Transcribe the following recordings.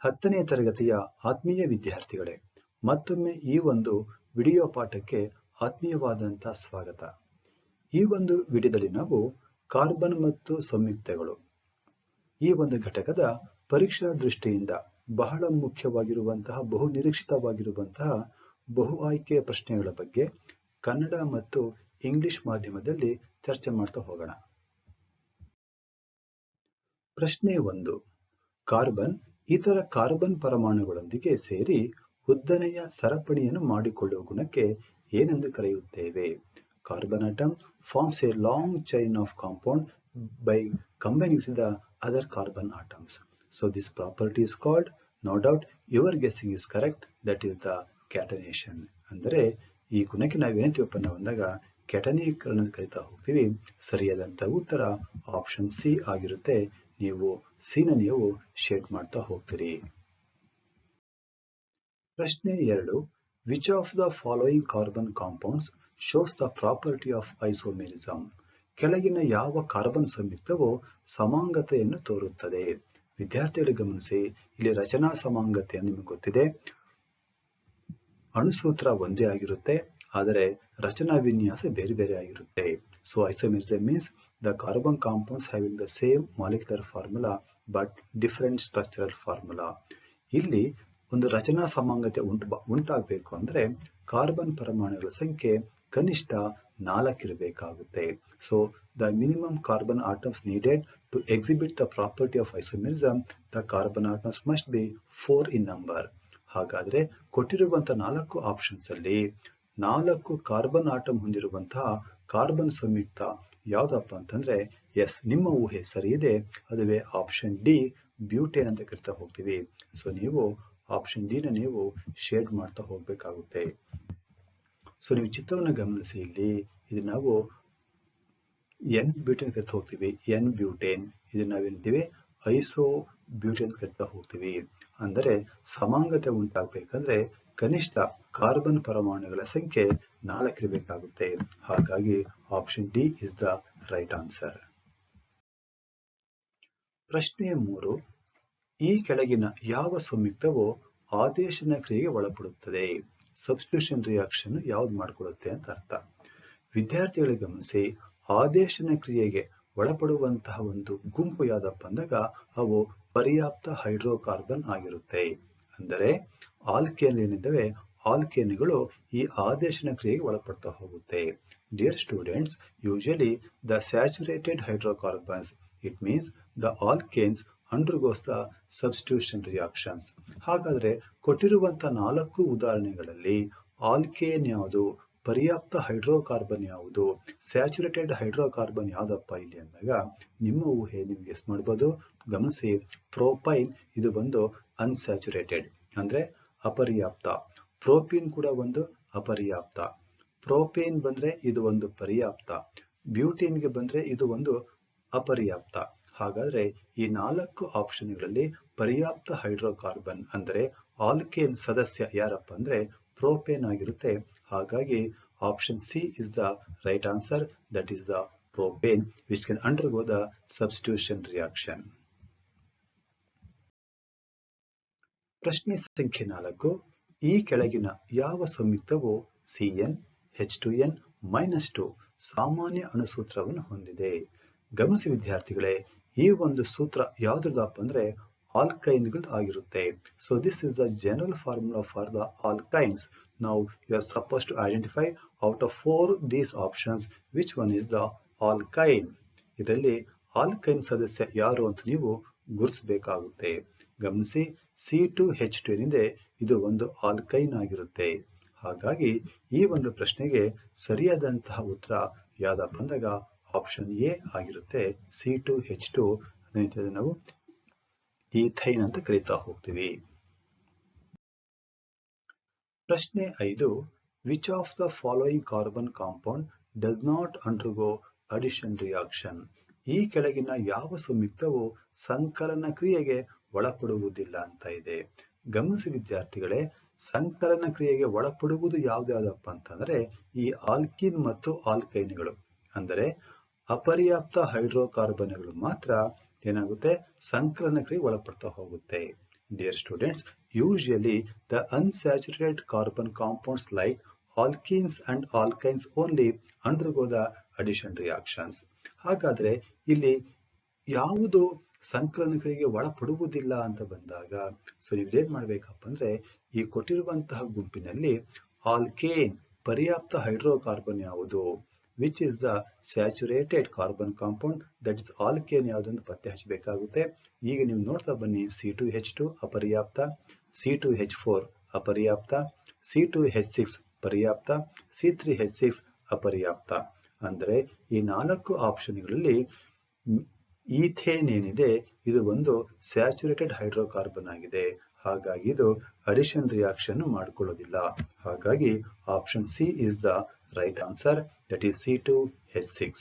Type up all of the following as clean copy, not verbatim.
10ನೇ ತರಗತಿಯ ಆತ್ಮೀಯ ವಿದ್ಯಾರ್ಥಿಗಳೇ, ಮತ್ತೊಮ್ಮೆ ಈ ಒಂದು ವಿಡಿಯೋ ಪಾಠಕ್ಕೆ ಆತ್ಮೀಯವಾದಂಥ ಸ್ವಾಗತ. ಈ ಒಂದು ವಿಡಿಯೋದಲ್ಲಿ ನಾವು ಕಾರ್ಬನ್ ಮತ್ತು ಸಂಯುಕ್ತಗಳು ಈ ಒಂದು ಘಟಕದ ಪರೀಕ್ಷಾ ದೃಷ್ಟಿಯಿಂದ ಬಹಳ ಮುಖ್ಯವಾಗಿರುವಂತಹ ಬಹು ನಿರೀಕ್ಷಿತವಾಗಿರುವಂತಹ ಬಹು ಆಯ್ಕೆಯ ಪ್ರಶ್ನೆಗಳ ಬಗ್ಗೆ ಕನ್ನಡ ಮತ್ತು ಇಂಗ್ಲಿಷ್ ಮಾಧ್ಯಮದಲ್ಲಿ ಚರ್ಚೆ ಮಾಡ್ತಾ ಹೋಗೋಣ. ಪ್ರಶ್ನೆ 1. ಕಾರ್ಬನ್ ಇತರ ಕಾರ್ಬನ್ ಪರಮಾಣುಗಳೊಂದಿಗೆ ಸೇರಿ ಉದ್ದನೆಯ ಸರಪಣಿಯನ್ನು ಮಾಡಿಕೊಳ್ಳುವ ಗುಣಕ್ಕೆ ಏನೆಂದು ಕರೆಯುತ್ತೇವೆ? Carbon atom forms a long chain of compound by combining with the other carbon atoms. So this property is called, no doubt your guessing is correct, that is the catenation. ಅಂದರೆ ಈ ಗುಣಕ್ಕೆ ನಾವೇನಂತೀವಪ್ಪ ಅಂದಾಗ ಕ್ಯಾಟನೀಕರಣ ಕರಿತಾ ಹೋಗ್ತೀವಿ. ಸರಿಯಾದಂತ ಉತ್ತರ ಆಪ್ಷನ್ ಸಿ ಆಗಿರುತ್ತೆ. ನೀವು ಸಿನ ನೀವು ಶೇಡ್ ಮಾಡ್ತಾ ಹೋಗ್ತೀರಿ. ಪ್ರಶ್ನೆ 2. Which of the following carbon compounds shows the property of isomerism? ಕೆಳಗಿನ ಯಾವ ಕಾರ್ಬನ್ ಸಂಯುಕ್ತವು ಸಮಾಂಗತೆಯನ್ನು ತೋರುತ್ತದೆ? ವಿದ್ಯಾರ್ಥಿಗಳು ಗಮನಿಸಿ, ಇಲ್ಲಿ ರಚನಾ ಸಮಾಂಗತೆ ನಿಮಗೆ ಗೊತ್ತಿದೆ, ಅಣುಸೂತ್ರ ಒಂದೇ ಆಗಿರುತ್ತೆ, ಆದರೆ ರಚನಾ ವಿನ್ಯಾಸ ಬೇರೆ ಬೇರೆ ಆಗಿರುತ್ತೆ. So isomerism means the carbon compounds having the same molecular formula but different structural formula. ಇಲ್ಲಿ ಒಂದು ರಚನಾ ಸಮಾಂಗತೆ ಉಂಟಾಗಬೇಕು ಅಂದ್ರೆ ಕಾರ್ಬನ್ ಪರಮಾಣುಗಳ ಸಂಖ್ಯೆ ಕನಿಷ್ಠ 4 ಇರಬೇಕಾಗುತ್ತೆ. So the minimum carbon atoms needed to exhibit the property of isomerism, the carbon atoms must be 4 in number. ಹಾಗಾದ್ರೆ ಕೊಟ್ಟಿರುವಂತಹ 4 options ಅಲ್ಲಿ 4 ಕಾರ್ಬನ್ ಆಟಮ್ ಹೊಂದಿರುವಂತಹ ಕಾರ್ಬನ್ ಸಂಯುಕ್ತ ಯಾವ್ದಪ್ಪ ಅಂತಂದ್ರೆ ಎಸ್, ನಿಮ್ಮ ಊಹೆ ಸರಿ ಇದೆ, ಅದುವೇ ಆಪ್ಷನ್ ಡಿ ಬ್ಯೂಟೇನ್ ಅಂತ ಕರಿತಾ ಹೋಗ್ತೀವಿ. ಸೊ ನೀವು ಆಪ್ಷನ್ ಡಿ ನ ನೀವು ಶೇಡ್ ಮಾಡ್ತಾ ಹೋಗ್ಬೇಕಾಗುತ್ತೆ. ಸೊ ನೀವು ಚಿತ್ರವನ್ನು ಗಮನಿಸಿ, ಇಲ್ಲಿ ಇದು ನಾವು ಎನ್ ಬ್ಯೂಟೇನ್ ಕರಿತಾ ಹೋಗ್ತೀವಿ, ಎನ್ ಬ್ಯೂಟೇನ್. ಇದನ್ನ ನಾವೇನ್ತೀವಿ ಐಸೋ ಬ್ಯೂಟೇನ್ ಕರಿತಾ ಹೋಗ್ತೀವಿ. ಅಂದರೆ ಸಮಾಂಗತೆ ಉಂಟಾಗಬೇಕಂದ್ರೆ ಕನಿಷ್ಠ ಕಾರ್ಬನ್ ಪರಮಾಣುಗಳ ಸಂಖ್ಯೆ 4 ಇರಬೇಕಾಗುತ್ತೆ. ಹಾಗಾಗಿ option D is the right answer. ಪ್ರಶ್ನೆ 3. ಈ ಕೆಳಗಿನ ಯಾವ ಸಂಯುಕ್ತವು ಆದೇಶನ ಕ್ರಿಯೆಗೆ ಒಳಪಡುತ್ತದೆ? ಸಬ್ಸ್ಟಿಟ್ಯೂಷನ್ ರಿಯಾಕ್ಷನ್ ಯಾವ್ದು ಮಾಡಿಕೊಳ್ಳುತ್ತೆ ಅಂತ ಅರ್ಥ. ವಿದ್ಯಾರ್ಥಿಗಳಿಗೆ ಗಮನಿಸಿ, ಆದೇಶನ ಕ್ರಿಯೆಗೆ ಒಳಪಡುವಂತಹ ಒಂದು ಗುಂಪು ಯಾವ್ದಪ್ಪ ಅಂದಾಗ ಅವು ಪರ್ಯಾಪ್ತ ಹೈಡ್ರೋಕಾರ್ಬನ್ ಆಗಿರುತ್ತೆ. ಅಂದರೆ ಆಲ್ಕೇನ್ ಏನಿದ್ದಾವೆ, ಆಲ್ಕೇನ್ಗಳು ಈ ಆದೇಶನ ಕ್ರಿಯೆಗೆ ಒಳಪಡ್ತಾ ಹೋಗುತ್ತೆ. Dear students, usually the saturated hydrocarbons, it means the alkanes undergoes the substitution reactions. ಹಾಗಾದ್ರೆ ಕೊಟ್ಟಿರುವಂತಹ 4 ಉದಾಹರಣೆಗಳಲ್ಲಿ ಆಲ್ಕೇನ್ ಯಾವುದು, ಪರ್ಯಾಪ್ತ ಹೈಡ್ರೋಕಾರ್ಬನ್ ಯಾವುದು, ಸ್ಯಾಚುರೇಟೆಡ್ ಹೈಡ್ರೋಕಾರ್ಬನ್ ಯಾವ್ದಪ್ಪ ಇಲ್ಲಿ ಅಂದಾಗ ನಿಮ್ಮ ಊಹೆ ನಿಮ್ಗೆ ಗೆಸ್ ಮಾಡ್ಬೋದು. ಗಮನಿಸಿ, ಪ್ರೋಪೈನ್ ಇದು ಒಂದು ಅನ್ಸ್ಯಾಚುರೇಟೆಡ್ ಅಂದ್ರೆ ಅಪರ್ಯಾಪ್ತ, ಪ್ರೋಪೀನ್ ಕೂಡ ಒಂದು ಅಪರ್ಯಾಪ್ತ, ಪ್ರೋಪೇನ್ ಬಂದ್ರೆ ಇದು ಒಂದು ಪರ್ಯಾಪ್ತ, ಬ್ಯೂಟೇನ್ಗೆ ಬಂದ್ರೆ ಇದು ಒಂದು ಅಪರ್ಯಾಪ್ತ. ಹಾಗಾದ್ರೆ ಈ 4 ಆಪ್ಷನ್ಗಳಲ್ಲಿ ಪರ್ಯಾಪ್ತ ಹೈಡ್ರೋಕಾರ್ಬನ್ ಅಂದ್ರೆ ಆಲ್ಕೇನ್ ಸದಸ್ಯ ಯಾರಪ್ಪ ಅಂದ್ರೆ ಪ್ರೋಪೇನ್ ಆಗಿರುತ್ತೆ. ಹಾಗಾಗಿ option C is the right answer, that is the propane which can undergo the substitution reaction. ಪ್ರಶ್ನೆ ಸಂಖ್ಯೆ 4. ಈ ಕೆಳಗಿನ ಯಾವ ಸಂಯುಕ್ತವು CnH2n-2 ಸಾಮಾನ್ಯ ಅಣುಸೂತ್ರವನ್ನು ಹೊಂದಿದೆ? ಗಮನಿಸಿ ವಿದ್ಯಾರ್ಥಿಗಳೇ, ಈ ಒಂದು ಸೂತ್ರ ಯಾವ್ದ್ರದಪ್ಪ ಅಂದ್ರೆ ಆಲ್ಕೈನ್ಗಳು ಆಗಿರುತ್ತೆ. So this is the general formula for the alkynes. Now you are suppose to identify out of 4 these options which one is the alkyne. ಇದರಲ್ಲಿ ಆಲ್ಕೈನ್ ಸದಸ್ಯ ಯಾರು ಅಂತ ನೀವು ಗುರುತಿಸಬೇಕಾಗುತ್ತೆ. ಗಮನಿಸಿ, C2H2 ಏನಿದೆ ಇದು ಒಂದು ಆಲ್ಕೈನ್ ಆಗಿರುತ್ತೆ. ಹಾಗಾಗಿ ಈ ಒಂದು ಪ್ರಶ್ನೆಗೆ ಸರಿಯಾದಂತಹ ಉತ್ತರ ಯಾವ್ದಪ್ಪ ಅಂದಾಗ ಆಪ್ಷನ್ ಎ ಆಗಿರುತ್ತೆ. C2H2 ನಾವು ಈಥೈನ್ ಅಂತ ಕರೀತಾ ಹೋಗ್ತೀವಿ. ಪ್ರಶ್ನೆ 5. Which of the following carbon compound does not undergo addition reaction? ಈ ಕೆಳಗಿನ ಯಾವ ಸಂಯುಕ್ತವು ಸಂಕಲನ ಕ್ರಿಯೆಗೆ ಒಳಪಡುವುದಿಲ್ಲ ಅಂತ ಇದೆ. ಗಮನಿಸಿ ವಿದ್ಯಾರ್ಥಿಗಳೇ, ಸಂಕಲನ ಕ್ರಿಯೆಗೆ ಒಳಪಡುವುದು ಯಾವ್ದಾದಪ್ಪ ಅಂತಂದ್ರೆ ಈ ಆಲ್ಕಿನ್ ಮತ್ತು ಆಲ್ಕೈನ್ಗಳು. ಅಂದರೆ ಅಪರ್ಯಾಪ್ತ ಹೈಡ್ರೋಕಾರ್ಬನ್ಗಳು ಮಾತ್ರ ಏನಾಗುತ್ತೆ ಸಂಕಲನ ಕ್ರಿಯೆಗೆ ಒಳಪಡ್ತಾ ಹೋಗುತ್ತೆ. Dear students, usually the unsaturated carbon compounds like alkenes and alkynes only undergo the addition reactions. ಹಾಗಾದ್ರೆ ಇಲ್ಲಿ ಯಾವುದು ಸಂಕಲನಗಳಿಗೆ ಒಳಪಡುವುದಿಲ್ಲ ಅಂತ ಬಂದಾಗ ನೀವು ಏನ್ ಮಾಡ್ಬೇಕಪ್ಪ ಅಂದ್ರೆ ಈ ಕೊಟ್ಟಿರುವಂತಹ ಗುಂಪಿನಲ್ಲಿ ಆಲ್ಕೇನ್ ಪರ್ಯಾಪ್ತ ಹೈಡ್ರೋಕಾರ್ಬನ್ ಯಾವುದು, which is the saturated carbon compound, that is alkane ಯಾವುದನ್ನು ಪತ್ತೆ ಹಚ್ಚಬೇಕಾಗುತ್ತೆ. ಈಗ ನೀವು ನೋಡ್ತಾ ಬನ್ನಿ, C2H2 ಅಪರ್ಯಾಪ್ತ, C2H4 ಅಪರ್ಯಾಪ್ತ, C2H6 ಪರ್ಯಾಪ್ತ, C3H6 ಅಪರ್ಯಾಪ್ತ. ಅಂದ್ರೆ ಈ 4 ಆಪ್ಷನ್ಗಳಲ್ಲಿ ಈಥೇನ್ ಏನಿದೆ ಇದು ಒಂದು ಸ್ಯಾಚುರೇಟೆಡ್ ಹೈಡ್ರೋಕಾರ್ಬನ್ ಆಗಿದೆ. ಹಾಗಾಗಿ ಇದು ಅಡಿಷನ್ ರಿಯಾಕ್ಷನ್ ಮಾಡಿಕೊಳ್ಳೋದಿಲ್ಲ. ಹಾಗಾಗಿ option C is the right answer, that is C2H6.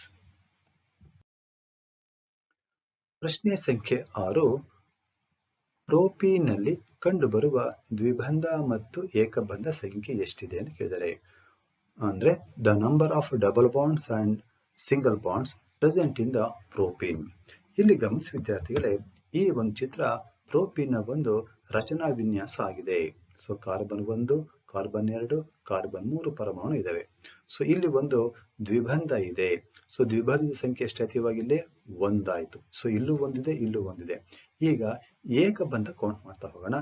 ಪ್ರಶ್ನೆ ಸಂಖ್ಯೆ 6, ಪ್ರೋಪೀನ್ ನಲ್ಲಿ ಕಂಡುಬರುವ ದ್ವಿಬಂಧ ಮತ್ತು ಏಕಬಂಧ ಸಂಖ್ಯೆ ಎಷ್ಟಿದೆ ಅಂತ ಕೇಳಿದರೆ, ಅಂದ್ರೆ the number of double bonds and single bonds present in the propene. ಇಲ್ಲಿ ಗಮನಿಸಿ ವಿದ್ಯಾರ್ಥಿಗಳೇ, ಈ ಒಂದು ಚಿತ್ರ ಪ್ರೋಪೀನ್ ನ ಒಂದು ರಚನಾ ವಿನ್ಯಾಸ ಆಗಿದೆ. ಸೊ ಕಾರ್ಬನ್ 1, ಕಾರ್ಬನ್ 2, ಕಾರ್ಬನ್ 3 ಪರಮಾಣು ಇದಾವೆ. ಸೊ ಇಲ್ಲಿ ಒಂದು ದ್ವಿಬಂಧ ಇದೆ. ಸೊ ದ್ವಿಬಂಧದ ಸಂಖ್ಯೆ ಎಷ್ಟಾಯ್ತು ಇವಾಗ ಇಲ್ಲಿ 1 ಆಯ್ತು. ಸೊ ಇಲ್ಲೂ ಒಂದಿದೆ, ಇಲ್ಲೂ ಒಂದಿದೆ. ಈಗ ಏಕಬಂಧ ಕೌಂಟ್ ಮಾಡ್ತಾ ಹೋಗೋಣ.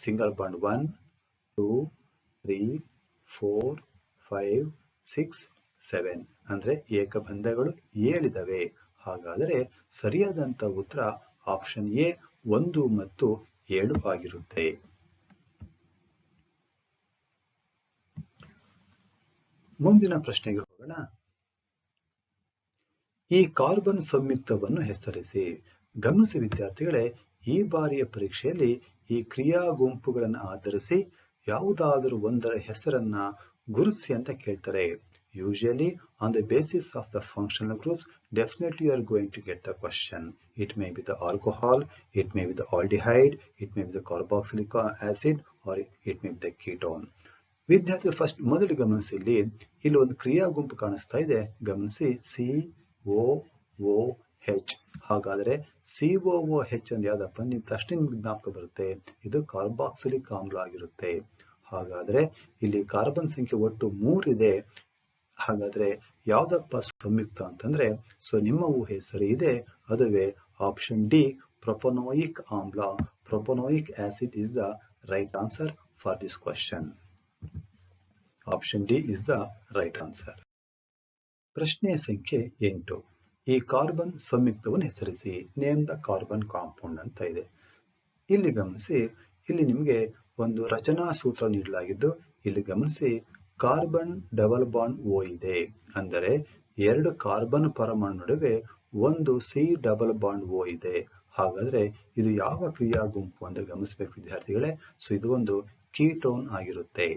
ಸಿಂಗಲ್ ಬಾಂಡ್ 1, 2, 3, 4, 5, 6, 7 ಅಂದ್ರೆ ಏಕಬಂಧಗಳು 7 ಇದಾವೆ. ಹಾಗಾದರೆ ಸರಿಯಾದಂತ ಉತ್ತರ ಆಪ್ಷನ್ ಎ 1 ಮತ್ತು 7 ಆಗಿರುತ್ತೆ. ಮುಂದಿನ ಪ್ರಶ್ನೆಗೆ ಹೋಗೋಣ. ಈ ಕಾರ್ಬನ್ ಸಂಯುಕ್ತವನ್ನು ಹೆಸರಿಸಿ. ಗಮನಿಸಿ ವಿದ್ಯಾರ್ಥಿಗಳೇ, ಈ ಬಾರಿಯ ಪರೀಕ್ಷೆಯಲ್ಲಿ ಈ ಕ್ರಿಯಾ ಗುಂಪುಗಳನ್ನು ಆಧರಿಸಿ ಯಾವುದಾದರೂ ಒಂದರ ಹೆಸರನ್ನ ಗುರುತಿಸಿ ಅಂತ ಕೇಳ್ತಾರೆ. Usually on the basis of the functional groups, definitely you are going to get the question. It may be the alcohol, it may be the aldehyde, it may be the carboxylic acid, or it may be the ketone. ವಿದ್ಯಾರ್ಥಿ first ಮೊದಲು ಗಮನಿಸಿ, ಇಲ್ಲಿ ಒಂದು ಕ್ರಿಯಾ ಗುಂಪು ಕಾಣಿಸ್ತಾ ಇದೆ. ಗಮನಿಸಿ, COOH. ಹಾಗಾದ್ರೆ COOH ಅಂದ್ರೆ ಯಾವ್ದಪ್ಪ, ನೀವು ತಕ್ಷಣ ನಿಮ್ಗೆ ಜ್ಞಾಪಕ ಬರುತ್ತೆ, ಇದು ಕಾರ್ಬಾಕ್ಸಿಲಿಕ್ ಆಮ್ಲ ಆಗಿರುತ್ತೆ. ಹಾಗಾದ್ರೆ ಇಲ್ಲಿ ಕಾರ್ಬನ್ ಸಂಖ್ಯೆ ಒಟ್ಟು 3 ಇದೆ. ಹಾಗಾದ್ರೆ ಯಾವ್ದಪ್ಪ ಸಂಯುಕ್ತ ಅಂತಂದ್ರೆ, ಸೊ ನಿಮ್ಮ ಊಹೆ ಸರಿ ಇದೆ, ಅದುವೇ ಆಪ್ಷನ್ ಡಿ ಪ್ರೊಪನೋಯಿಕ್ ಆಮ್ಲ. Propanoic acid is the right answer for this question. Option D is the right answer. ಪ್ರಶ್ನೆ ಸಂಖ್ಯೆ 8, ಈ ಕಾರ್ಬನ್ ಸಂಯುಕ್ತವನ್ನು ಹೆಸರಿಸಿ. ನೇಮ್ ದ ಕಾರ್ಬನ್ ಕಾಂಪೌಂಡ್ ಅಂತ ಇದೆ. ಇಲ್ಲಿ ಗಮನಿಸಿ, ಇಲ್ಲಿ ನಿಮಗೆ ಒಂದು ರಚನಾ ಸೂತ್ರ ನೀಡಲಾಗಿದ್ದು, ಇಲ್ಲಿ ಗಮನಿಸಿ ಕಾರ್ಬನ್ ಡಬಲ್ ಬಾಂಡ್ ಓ ಇದೆ. ಅಂದರೆ 2 ಕಾರ್ಬನ್ ಪರಮಾಣು ನಡುವೆ ಒಂದು ಸಿ ಡಬಲ್ ಬಾಂಡ್ ಓ ಇದೆ. ಹಾಗಾದ್ರೆ ಇದು ಯಾವ ಕ್ರಿಯಾ ಗುಂಪು ಅಂದ್ರೆ ಗಮನಿಸಬೇಕು ವಿದ್ಯಾರ್ಥಿಗಳೇ. ಸೊ ಇದು ಒಂದು ಕೀಟೋನ್ ಆಗಿರುತ್ತೆ.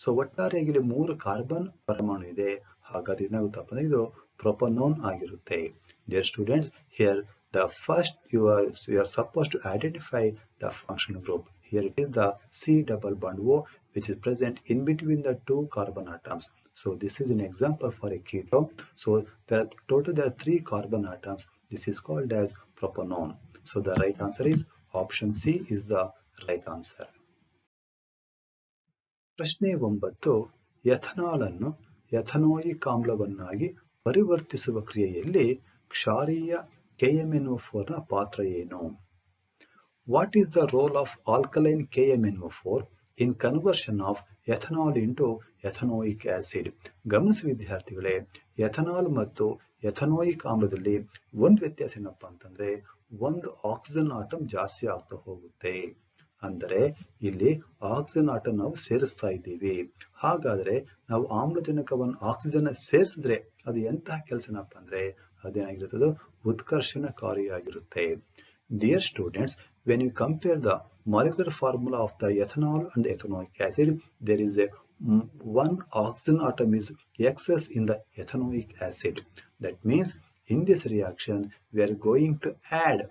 ಸೊ ಒಟ್ಟಾರೆಯಾಗಿ ಇಲ್ಲಿ 3 ಕಾರ್ಬನ್ ಪರಮಾಣು ಇದೆ. ಹಾಗಾದ್ರೆ ಏನಾಗುತ್ತಪ್ಪ ಅಂದ್ರೆ ಇದು ಪ್ರೊಪನೋನ್ ಆಗಿರುತ್ತೆ. Dear students, here the first you are supposed to identify the functional group. Here it is the C double bond O, which is present in between the 2 carbon atoms. So this is an example for a ketone. So there are 3 carbon atoms. This is called as propanone. So the right answer is option C is the right answer. ಪ್ರಶ್ನೆ 9, ethanol ಅನ್ನು ಎಥನೋಯಿಕ್ ಆಮ್ಲವನ್ನಾಗಿ ಪರಿವರ್ತಿಸುವ ಕ್ರಿಯೆಯಲ್ಲಿ ಕ್ಷಾರೀಯ KMnO4 ನ ಪಾತ್ರ ಏನು? What is the role of alkaline KMnO4 in conversion of ethanol into ethanoic acid? ಗಮನಿಸಿ ವಿದ್ಯಾರ್ಥಿಗಳೇ, ಎಥನಾಲ್ ಮತ್ತು ಎಥನೋಯಿಕ್ ಆಮ್ಲದಲ್ಲಿ ಒಂದು ವ್ಯತ್ಯಾಸ ಏನಪ್ಪಾ ಅಂತಂದ್ರೆ, ಒಂದು ಆಕ್ಸಿಜನ್ ಆಟಮ್ ಜಾಸ್ತಿ ಆಗ್ತಾ ಹೋಗುತ್ತೆ. ಅಂದರೆ ಇಲ್ಲಿ ಆಕ್ಸಿಜನ್ ಆಟಮ್ ನಾವು ಸೇರಿಸ್ತಾ ಇದ್ದೀವಿ. ಹಾಗಾದ್ರೆ ನಾವು ಆಮ್ಲಜನಕವನ್ನು ಆಕ್ಸಿಜನ್ ಸೇರಿಸಿದ್ರೆ ಅದು ಎಂತಹ ಕೆಲಸನಪ್ಪ ಅಂದ್ರೆ ಅದೇನಾಗಿರುತ್ತದೆ, ಉತ್ಕರ್ಷಣಕಾರಿಯಾಗಿರುತ್ತೆ. Dear students, when you compare the molecular formula of the ethanol and ethanoic acid, there is a one oxygen atom is excess in the ethanoic acid. That means in this reaction we are going to add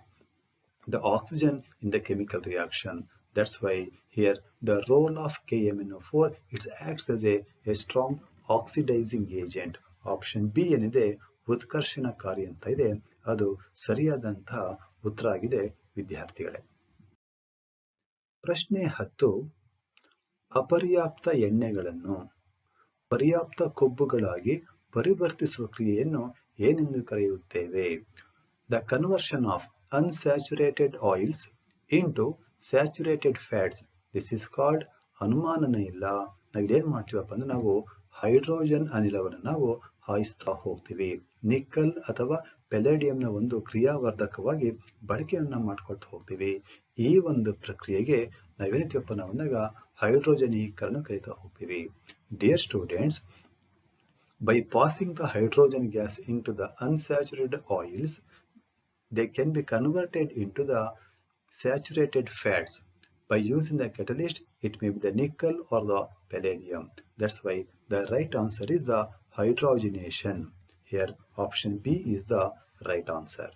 the oxygen in the chemical reaction. That's why here the role of KMnO4, it acts as a strong oxidizing agent. Option B ಏನಿದೆ ಉತ್ಕರ್ಷಣಕಾರಿ ಅಂತ ಇದೆ, ಅದು ಸರಿಯಾದಂತಹ ಉತ್ತರ ಆಗಿದೆ ವಿದ್ಯಾರ್ಥಿಗಳೇ. ಪ್ರಶ್ನೆ 10. ಅಪರ್ಯಾಪ್ತ ಎಣ್ಣೆಗಳನ್ನು ಪರ್ಯಾಪ್ತ ಕೊಬ್ಬುಗಳಾಗಿ ಪರಿವರ್ತಿಸುವ ಕ್ರಿಯೆಯನ್ನು ಏನೆಂದು ಕರೆಯುತ್ತೇವೆ? The conversion of unsaturated oils into saturated fats. This is called ಅನುಮಾನನೇ ಇಲ್ಲ. ನಾವೇನ್ ಮಾಡ್ತೀವಪ್ಪ ಅಂದ್ರೆ ನಾವು ಹೈಡ್ರೋಜನ್ ಅನಿಲವನ್ನು ನಾವು ಹಾಯಿಸ್ತಾ ಹೋಗ್ತೀವಿ. ನಿಕ್ಕಲ್ ಅಥವಾ ಪೆಲೇಡಿಯಂನ ಒಂದು ಕ್ರಿಯಾವರ್ಧಕವಾಗಿ ಬಳಕೆಯನ್ನ ಮಾಡ್ಕೊಳ್ತಾ ಹೋಗ್ತೀವಿ. ಈ ಒಂದು ಪ್ರಕ್ರಿಯೆಗೆ ನಾವೇನಿತೀವಪ್ಪ ನಾವಂದಾಗ ಹೈಡ್ರೋಜನೀಕರಣ ಕರೀತಾ ಹೋಗ್ತೀವಿ. Dear students, by passing the hydrogen gas into the unsaturated oils, they can be converted into the saturated fats. By using the catalyst, it may be the nickel or the palladium. That's why the right answer is the hydrogenation. Here option B is the right answer.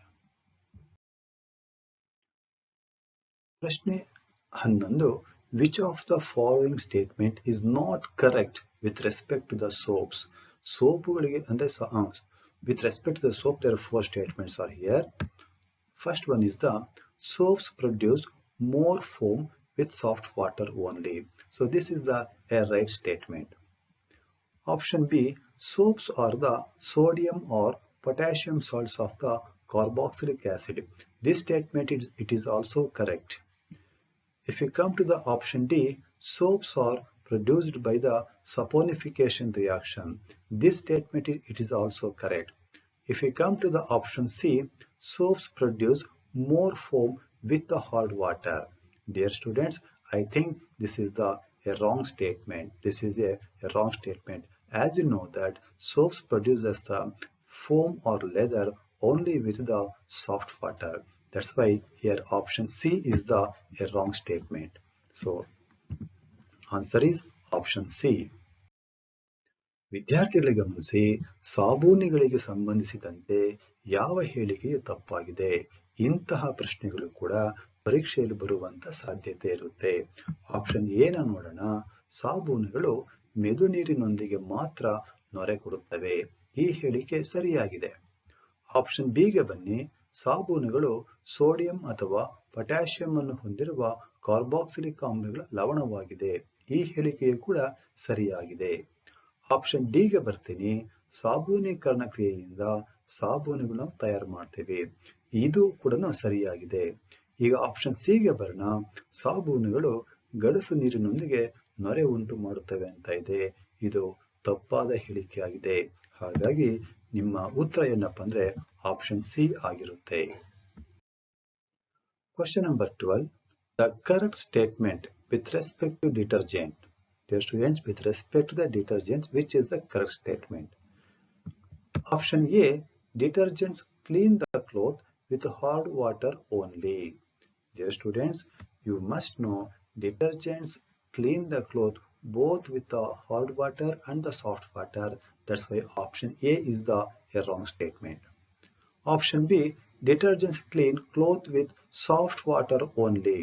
ಪ್ರಶ್ನೆ 11. Which of the following statement is not correct with respect to the soaps? ಸೋಪುಗಳಿಗೆ ಅಂದ್ರೆ with respect to the soap, there are 4 statements are here. First one is the soaps produce more foam with soft water only. So this is the right statement. Option B, soaps are the sodium or potassium salts of the carboxylic acid. This statement is also correct. If we come to the option D, soaps are produced by the saponification reaction. This statement is also correct. If we come to the option C, soaps produce more foam with the hard water. Dear students, I think this is a wrong statement. This is a wrong statement. As you know that soaps produces the foam or leather only with the soft water. That's why here option C is the wrong statement. So answer is option C. ವಿದ್ಯಾರ್ಥಿಗಳಿಗೆ ಗಮನಿಸಿ, ಸಾಬೂನುಗಳಿಗೆ ಸಂಬಂಧಿಸಿದಂತೆ ಯಾವ ಹೇಳಿಕೆಯು ತಪ್ಪಾಗಿದೆ? ಇಂತಹ ಪ್ರಶ್ನೆಗಳು ಕೂಡ ಪರೀಕ್ಷೆಯಲ್ಲಿ ಬರುವಂತ ಸಾಧ್ಯತೆ ಇರುತ್ತೆ. ಆಪ್ಷನ್ ಎ ನ ನೋಡೋಣ. ಸಾಬೂನುಗಳು ಮೆದು ನೀರಿನೊಂದಿಗೆ ಮಾತ್ರ ನೊರೆ ಕೊಡುತ್ತವೆ. ಈ ಹೇಳಿಕೆ ಸರಿಯಾಗಿದೆ. ಆಪ್ಷನ್ ಬಿ ಗೆ ಬನ್ನಿ. ಸಾಬೂನುಗಳು ಸೋಡಿಯಂ ಅಥವಾ ಪೊಟ್ಯಾಷಿಯಂ ಅನ್ನು ಹೊಂದಿರುವ ಕಾರ್ಬಾಕ್ಸಿಲಿಕ್ ಆಮ್ಲಗಳ ಲವಣವಾಗಿದೆ. ಈ ಹೇಳಿಕೆಯು ಕೂಡ ಸರಿಯಾಗಿದೆ. ಆಪ್ಷನ್ ಡಿ ಗೆ ಬರ್ತೀನಿ. ಸಾಬೂನೀಕರಣ ಕ್ರಿಯೆಯಿಂದ ಸಾಬೂನುಗಳನ್ನು ತಯಾರು ಮಾಡ್ತೇವೆ. ಇದು ಕೂಡ ಸರಿಯಾಗಿದೆ. ಈಗ ಆಪ್ಷನ್ ಸಿ ಗೆ ಬರೋಣ. ಸಾಬೂನುಗಳು ಗಡಸು ನೀರಿನೊಂದಿಗೆ ನೊರೆ ಉಂಟು ಮಾಡುತ್ತವೆ ಅಂತ ಇದೆ. ಇದು ತಪ್ಪಾದ ಹೇಳಿಕೆಯಾಗಿದೆ. ಹಾಗಾಗಿ ನಿಮ್ಮ ಉತ್ತರ ಏನಪ್ಪಾ ಅಂದ್ರೆ ಆಪ್ಷನ್ ಸಿ ಆಗಿರುತ್ತೆ. Question number 12. The correct statement with respect to detergent. Dear students, with respect to the detergent, which is the correct statement? Option A, detergents clean the cloth with hard water only. Dear students, you must know detergents clean the cloth both with the hard water and the soft water. That's why option A is the wrong statement. Option B, detergents clean cloth with soft water only.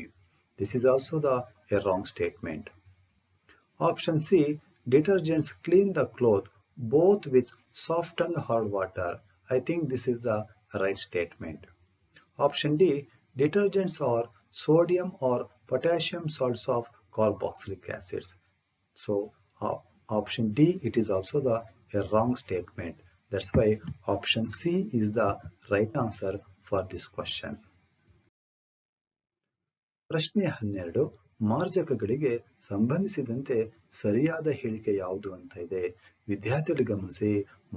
This is also the wrong statement. Option C, detergents clean the cloth both with soft and hard water. I think this is the right statement. Option D, detergents are sodium or potassium salts of carboxylic acids. So option D, it is also the wrong statement. That's why option C is the right answer for this question. ಪ್ರಶ್ನೆ 12. ಮಾರ್ಜಕಗಳಿಗೆ ಸಂಬಂಧಿಸಿದಂತೆ ಸರಿಯಾದ ಹೇಳಿಕೆ ಯಾವುದು ಅಂತ ಇದೆ. ವಿದ್ಯಾರ್ಥಿಗಳು ಗಮನಿಸಿ,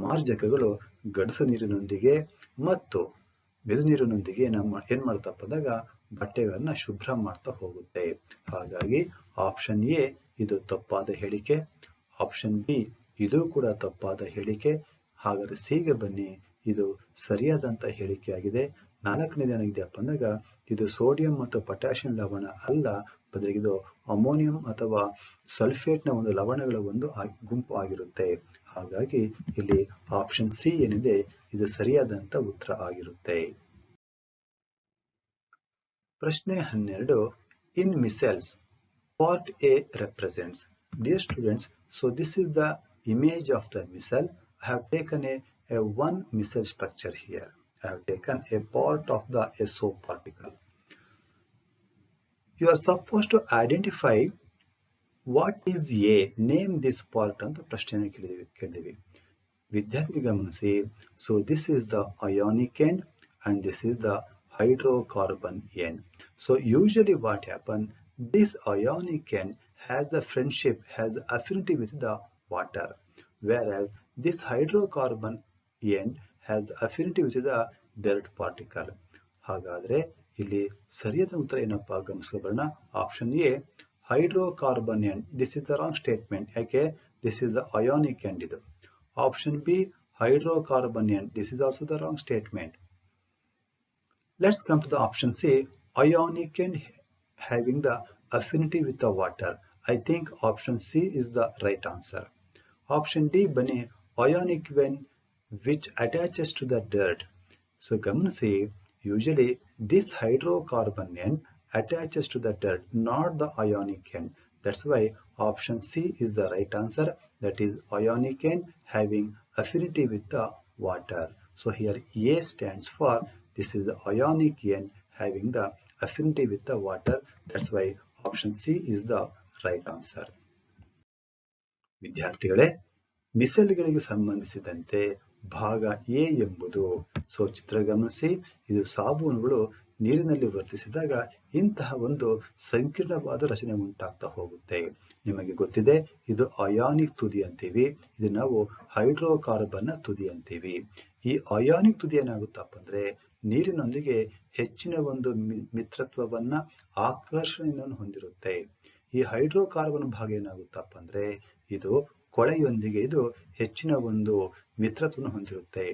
ಮಾರ್ಜಕಗಳು ಗಡಸು ನೀರಿನೊಂದಿಗೆ ಮತ್ತು ಮೆದು ನೀರಿನೊಂದಿಗೆ ಏನ್ ಮಾಡ್ತಪ್ಪ ಅಂದಾಗ ಬಟ್ಟೆಗಳನ್ನ ಶುಭ್ರ ಮಾಡ್ತಾ ಹೋಗುತ್ತೆ. ಹಾಗಾಗಿ ಆಪ್ಷನ್ ಎ ಇದು ತಪ್ಪಾದ ಹೇಳಿಕೆ. ಆಪ್ಷನ್ ಬಿ ಇದು ಕೂಡ ತಪ್ಪಾದ ಹೇಳಿಕೆ. ಹಾಗಾದ್ರೆ ಸಿಗೆ ಬನ್ನಿ. ಇದು ಸರಿಯಾದಂತ ಹೇಳಿಕೆಯಾಗಿದೆ. 4ನೇದು ಏನಾಗಿದೆಯಪ್ಪ ಅಂದಾಗ ಇದು ಸೋಡಿಯಂ ಮತ್ತು ಪೊಟ್ಯಾಷಿಯಂ ಲವಣ ಅಲ್ಲ, ಬದಲಿಗೆ ಇದು ಅಮೋನಿಯಂ ಅಥವಾ ಸಲ್ಫೇಟ್ನ ಒಂದು ಲವಣಗಳ ಒಂದು ಗುಂಪು ಆಗಿರುತ್ತೆ. ಹಾಗಾಗಿ ಇಲ್ಲಿ ಆಪ್ಷನ್ ಸಿ ಏನಿದೆ ಇದು ಸರಿಯಾದಂತ ಉತ್ತರ ಆಗಿರುತ್ತೆ. ಪ್ರಶ್ನೆ 12. In micelles part A represents. Dear students, so this is the image of the micelle. I have taken a one micelle structure here. I have taken a part of the soap particle. You are supposed to identify what is A, name this part ಅಂತ ಪ್ರಶ್ನೆಯನ್ನು ಕೇಳಿದೀವಿ. ವಿದ್ಯಾರ್ಥಿ ಗಮನಿಸಿ. So this is the ionic end and this is the hydrocarbon end. So usually what happen, this ionic end has the friendship, has affinity with the water, whereas this hydrocarbon end has affinity with the dirt particle. ಹಾಗಾದ್ರೆ ಇಲ್ಲಿ ಸರಿಯಾದ ಉತ್ತರ ಏನಪ್ಪಾ ಗಮನಿಸೋಣ. Option A hydrocarbon end. This is the wrong statement. ಯಾಕೆ? This is the ionic end ಇದು. Option B, hydrocarbon end. This is also the wrong statement. Let's come to the option C, ionic end having the affinity with the water. I think option C is the right answer. Option D bane ionic end which attaches to the dirt. So ಗಮನಿಸಿ, usually this hydrocarbon end attaches to the dirt, not the ionic end. That's why option C is the right answer. That is ionic end having affinity with the water. So here A stands for, this is the ionic end having the affinity with the water. That's why option C is the right answer. ವಿದ್ಯಾರ್ಥಿಗಳೇ, ಮಿಸೈಲ್ಗಳಿಗೆ ಸಂಬಂಧಿಸಿದಂತೆ ಭಾಗ A ಎಂಬುದು, so ಚಿತ್ರ ಗಮನಿಸಿ, ಇದು ಸಾಬೂನುಗಳು ನೀರಿನಲ್ಲಿ ವರ್ತಿಸಿದಾಗ ಇಂತಹ ಒಂದು ಸಂಕೀರ್ಣವಾದ ರಚನೆ ಉಂಟಾಗ್ತಾ ಹೋಗುತ್ತೆ. ನಿಮಗೆ ಗೊತ್ತಿದೆ, ಇದು ಅಯಾನಿಕ್ ತುದಿ ಅಂತೀವಿ, ಇದು ನಾವು ಹೈಡ್ರೋಕಾರ್ಬನ್ ತುದಿ ಅಂತೀವಿ. ಈ ಅಯಾನಿಕ್ ತುದಿ ಏನಾಗುತ್ತಪ್ಪ ಅಂದ್ರೆ ನೀರಿನೊಂದಿಗೆ ಹೆಚ್ಚಿನ ಒಂದು ಮಿತ್ರತ್ವವನ್ನ, ಆಕರ್ಷಣೆಯನ್ನು ಹೊಂದಿರುತ್ತೆ. ಈ ಹೈಡ್ರೋಕಾರ್ಬನ್ ಭಾಗ ಏನಾಗುತ್ತಪ್ಪ ಅಂದ್ರೆ ಇದು ಕೊಳೆಯೊಂದಿಗೆ ಇದು ಹೆಚ್ಚಿನ ಒಂದು ಮಿತ್ರತ್ವವನ್ನು ಹೊಂದಿರುತ್ತೆ.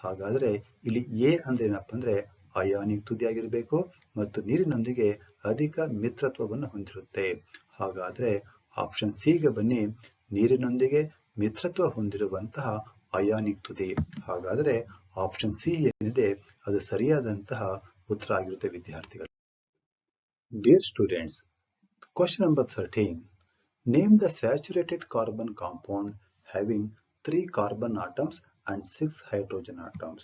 ಹಾಗಾದ್ರೆ ಇಲ್ಲಿ ಎ ಅಂದ್ರೆ ಏನಪ್ಪ ಅಂದ್ರೆ ಅಯಾನಿಕ್ ತುದಿ ಆಗಿರಬೇಕು ಮತ್ತು ನೀರಿನೊಂದಿಗೆ ಅಧಿಕ ಮಿತ್ರತ್ವವನ್ನು ಹೊಂದಿರುತ್ತೆ. ಹಾಗಾದ್ರೆ ಆಪ್ಷನ್ ಸಿ ಗೆ ಬನ್ನಿ, ನೀರಿನೊಂದಿಗೆ ಮಿತ್ರತ್ವ ಹೊಂದಿರುವಂತಹ ಅಯಾನಿಕ್ ತುದಿ. ಹಾಗಾದ್ರೆ ಆಪ್ಷನ್ ಸಿ ಏನಿದೆ ಅದು ಸರಿಯಾದಂತಹ ಉತ್ತರ ಆಗಿರುತ್ತೆ ವಿದ್ಯಾರ್ಥಿಗಳು. Dear students, question number 13. Name the saturated carbon compound having 3 carbon atoms and 6 hydrogen atoms.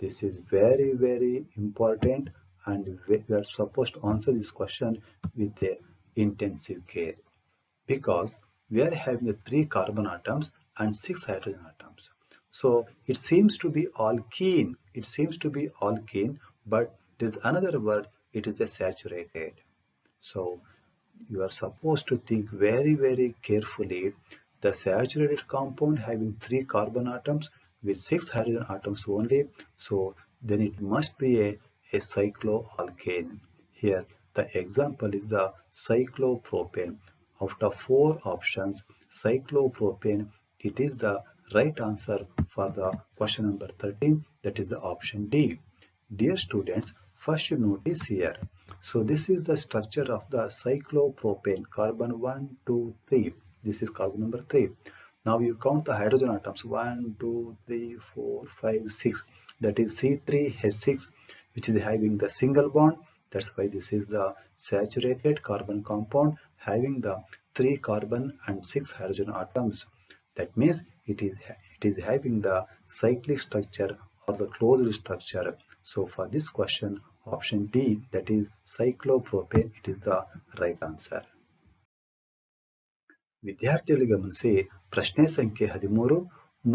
This is very, very important and we are supposed to answer this question with a intensive care because we are having the 3 carbon atoms and 6 hydrogen atoms. So it seems to be alkene. It seems to be alkene, but there is another word. It is a saturated. So you are supposed to think very, very carefully. The saturated compound having 3 carbon atoms with 6 hydrogen atoms only. So then it must be a cycloalkane. Here the example is the cyclopropane. Out of 4 options, cyclopropane, it is the right answer for the question number 13. That is the option D. Dear students, first you notice here. So this is the structure of the cyclopropane, carbon 1, 2, 3. This is carbon number 3. Now you count the hydrogen atoms, 1, 2, 3, 4, 5, 6. That is C3H6, which is having the single bond. That's why this is the saturated carbon compound having the 3 carbon and 6 hydrogen atoms. That means it is having the cyclic structure or the closed structure. So for this question, option D, that is cyclopropane, it is the right answer. ವಿದ್ಯಾರ್ಥಿಗಳಿಗೆ ಗಮನಿಸಿ, ಪ್ರಶ್ನೆ ಸಂಖ್ಯೆ 13.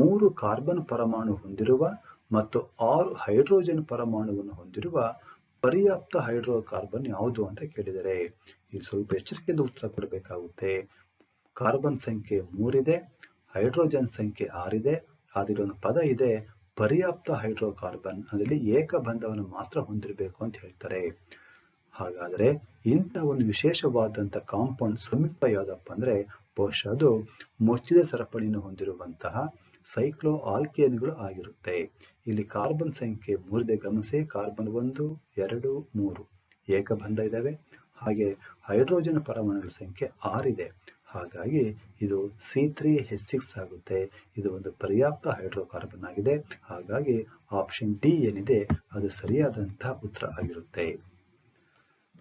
3 carbon ಪರಮಾಣು ಹೊಂದಿರುವ ಮತ್ತು 6 hydrogen ಪರಮಾಣುವನ್ನು ಹೊಂದಿರುವ ಪರ್ಯಾಪ್ತ hydrocarbon ಯಾವುದು ಅಂತ ಕೇಳಿದರೆ ಇದು ಸ್ವಲ್ಪ ಎಚ್ಚರಿಕೆಯಿಂದ ಉತ್ತರ ಕೊಡಬೇಕಾಗುತ್ತೆ. ಕಾರ್ಬನ್ ಸಂಖ್ಯೆ 3 ಇದೆ, ಹೈಡ್ರೋಜನ್ ಸಂಖ್ಯೆ 6 ಇದೆ, ಆದರೆ ಒಂದು ಪದ ಇದೆ ಪರ್ಯಾಪ್ತ ಹೈಡ್ರೋಕಾರ್ಬನ್, ಅದರಲ್ಲಿ ಏಕಬಂಧವನ್ನು ಮಾತ್ರ ಹೊಂದಿರಬೇಕು ಅಂತ ಹೇಳ್ತಾರೆ. ಹಾಗಾದ್ರೆ ಇಂಥ ಒಂದು ವಿಶೇಷವಾದಂಥ ಕಾಂಪೌಂಡ್ ಸಂಯುಕ್ತ ಯಾವುದಪ್ಪ ಅಂದ್ರೆ ಬಹುಶಃ ಅದು ಮುಚ್ಚಿದ ಸರಪಳಿಯನ್ನು ಹೊಂದಿರುವಂತಹ ಸೈಕ್ಲೋ ಆಲ್ಕೇನ್ಗಳು ಆಗಿರುತ್ತೆ. ಇಲ್ಲಿ ಕಾರ್ಬನ್ ಸಂಖ್ಯೆ 3 ಇದೆ, ಗಮನಿಸಿ. ಕಾರ್ಬನ್ 1, 2, 3 ಏಕಬಂಧ ಇದಾವೆ. ಹಾಗೆ ಹೈಡ್ರೋಜನ್ ಪರಮಾಣುಗಳ ಸಂಖ್ಯೆ 6 ಇದೆ. ಹಾಗಾಗಿ ಇದು C3H6 ಆಗುತ್ತೆ. ಇದು ಒಂದು ಪರ್ಯಾಪ್ತ ಹೈಡ್ರೋಕಾರ್ಬನ್ ಆಗಿದೆ. ಹಾಗಾಗಿ ಆಪ್ಷನ್ ಡಿ ಏನಿದೆ ಅದು ಸರಿಯಾದಂತಹ ಉತ್ತರ ಆಗಿರುತ್ತೆ.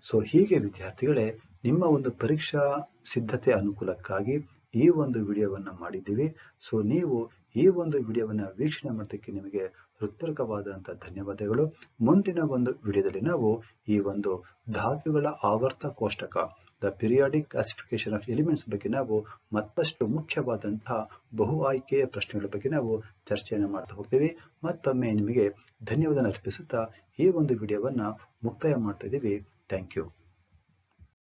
ಸೊ ಹೀಗೆ ವಿದ್ಯಾರ್ಥಿಗಳೇ, ನಿಮ್ಮ ಒಂದು ಪರೀಕ್ಷಾ ಸಿದ್ಧತೆ ಅನುಕೂಲಕ್ಕಾಗಿ ಈ ಒಂದು ವಿಡಿಯೋವನ್ನ ಮಾಡಿದ್ದೀವಿ. ಸೊ ನೀವು ಈ ಒಂದು ವಿಡಿಯೋವನ್ನ ವೀಕ್ಷಣೆ ಮಾಡೋದಕ್ಕೆ ನಿಮಗೆ ಹೃತ್ಪೂರ್ವಕವಾದಂತಹ ಧನ್ಯವಾದಗಳು. ಮುಂದಿನ ಒಂದು ವಿಡಿಯೋದಲ್ಲಿ ನಾವು ಈ ಒಂದು ಧಾತುಗಳ ಆವರ್ತ ಕೋಷ್ಟಕ the periodic classification of elements ಬಗ್ಗೆ ನಾವು ಮತ್ತಷ್ಟು ಮುಖ್ಯವಾದಂತಹ ಬಹು ಆಯ್ಕೆಯ ಪ್ರಶ್ನೆಗಳ ಬಗ್ಗೆ ನಾವು ಚರ್ಚೆಯನ್ನು ಮಾಡ್ತಾ ಹೋಗ್ತೀವಿ. ಮತ್ತೊಮ್ಮೆ ನಿಮಗೆ ಧನ್ಯವಾದ ಅರ್ಪಿಸುತ್ತಾ ಈ ಒಂದು ವಿಡಿಯೋವನ್ನ ಮುಕ್ತಾಯ ಮಾಡ್ತಾ ಇದ್ದೀವಿ. Thank you.